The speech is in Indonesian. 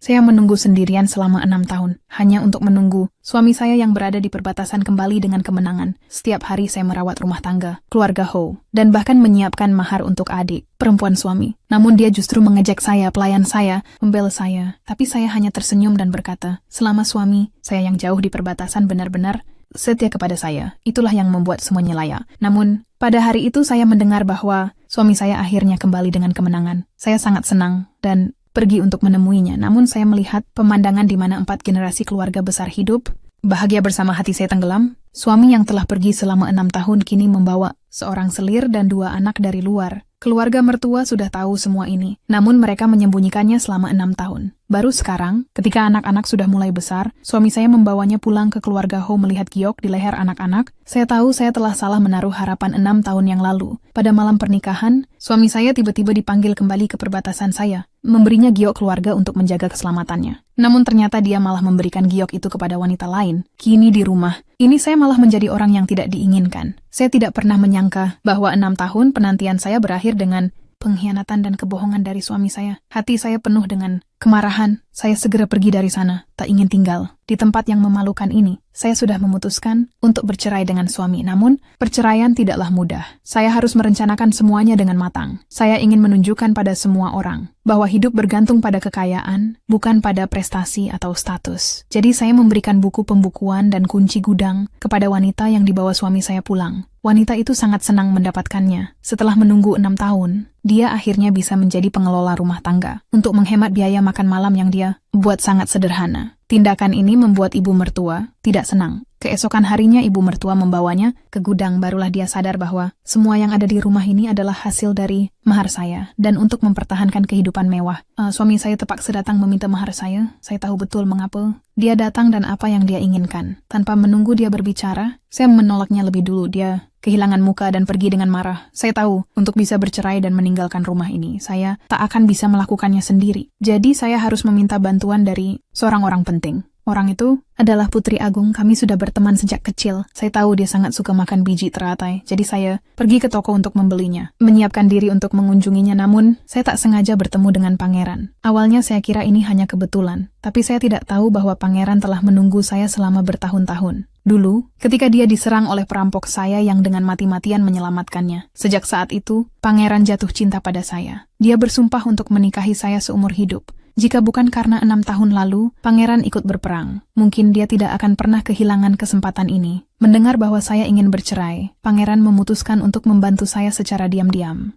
Saya menunggu sendirian selama 6 tahun, hanya untuk menunggu suami saya yang berada di perbatasan kembali dengan kemenangan. Setiap hari saya merawat rumah tangga, keluarga Ho, dan bahkan menyiapkan mahar untuk adik, perempuan suami. Namun dia justru mengejek saya, pelayan saya, membela saya. Tapi saya hanya tersenyum dan berkata, selama suami saya yang jauh di perbatasan benar-benar setia kepada saya, itulah yang membuat semuanya layak. Namun, pada hari itu saya mendengar bahwa suami saya akhirnya kembali dengan kemenangan. Saya sangat senang dan pergi untuk menemuinya, namun saya melihat pemandangan di mana 4 generasi keluarga besar hidup, bahagia bersama. Hati saya tenggelam. Suami yang telah pergi selama 6 tahun kini membawa seorang selir dan 2 anak dari luar. Keluarga mertua sudah tahu semua ini, namun mereka menyembunyikannya selama 6 tahun. Baru sekarang, ketika anak-anak sudah mulai besar, suami saya membawanya pulang ke keluarga Ho melihat giok di leher anak-anak. Saya tahu saya telah salah menaruh harapan 6 tahun yang lalu. Pada malam pernikahan, suami saya tiba-tiba dipanggil kembali ke perbatasan saya, memberinya giok keluarga untuk menjaga keselamatannya. Namun ternyata dia malah memberikan giok itu kepada wanita lain. Kini di rumah ini saya malah menjadi orang yang tidak diinginkan. Saya tidak pernah menyangka bahwa 6 tahun penantian saya berakhir dengan pengkhianatan dan kebohongan dari suami saya. Hati saya penuh dengan kemarahan. Saya segera pergi dari sana, tak ingin tinggal di tempat yang memalukan ini. Saya sudah memutuskan untuk bercerai dengan suami, namun perceraian tidaklah mudah. Saya harus merencanakan semuanya dengan matang. Saya ingin menunjukkan pada semua orang bahwa hidup bergantung pada kekayaan, bukan pada prestasi atau status. Jadi saya memberikan buku pembukuan dan kunci gudang kepada wanita yang dibawa suami saya pulang. Wanita itu sangat senang mendapatkannya. Setelah menunggu 6 tahun, dia akhirnya bisa menjadi pengelola rumah tangga. Untuk menghemat biaya makan malam yang dia buat sangat sederhana. Tindakan ini membuat ibu mertua tidak senang. Keesokan harinya ibu mertua membawanya ke gudang, barulah dia sadar bahwa semua yang ada di rumah ini adalah hasil dari mahar saya. Dan untuk mempertahankan kehidupan mewah, suami saya terpaksa datang meminta mahar saya. Saya tahu betul mengapa dia datang dan apa yang dia inginkan. Tanpa menunggu dia berbicara, saya menolaknya lebih dulu. Dia kehilangan muka dan pergi dengan marah. Saya tahu, untuk bisa bercerai dan meninggalkan rumah ini, saya tak akan bisa melakukannya sendiri. Jadi saya harus meminta bantuan dari seorang orang penting. Orang itu adalah Putri Agung. Kami sudah berteman sejak kecil. Saya tahu dia sangat suka makan biji teratai. Jadi saya pergi ke toko untuk membelinya. Menyiapkan diri untuk mengunjunginya, namun saya tak sengaja bertemu dengan pangeran. Awalnya saya kira ini hanya kebetulan. Tapi saya tidak tahu bahwa pangeran telah menunggu saya selama bertahun-tahun. Dulu, ketika dia diserang oleh perampok saya yang dengan mati-matian menyelamatkannya. Sejak saat itu, pangeran jatuh cinta pada saya. Dia bersumpah untuk menikahi saya seumur hidup. Jika bukan karena 6 tahun lalu, pangeran ikut berperang. Mungkin dia tidak akan pernah kehilangan kesempatan ini. Mendengar bahwa saya ingin bercerai, pangeran memutuskan untuk membantu saya secara diam-diam.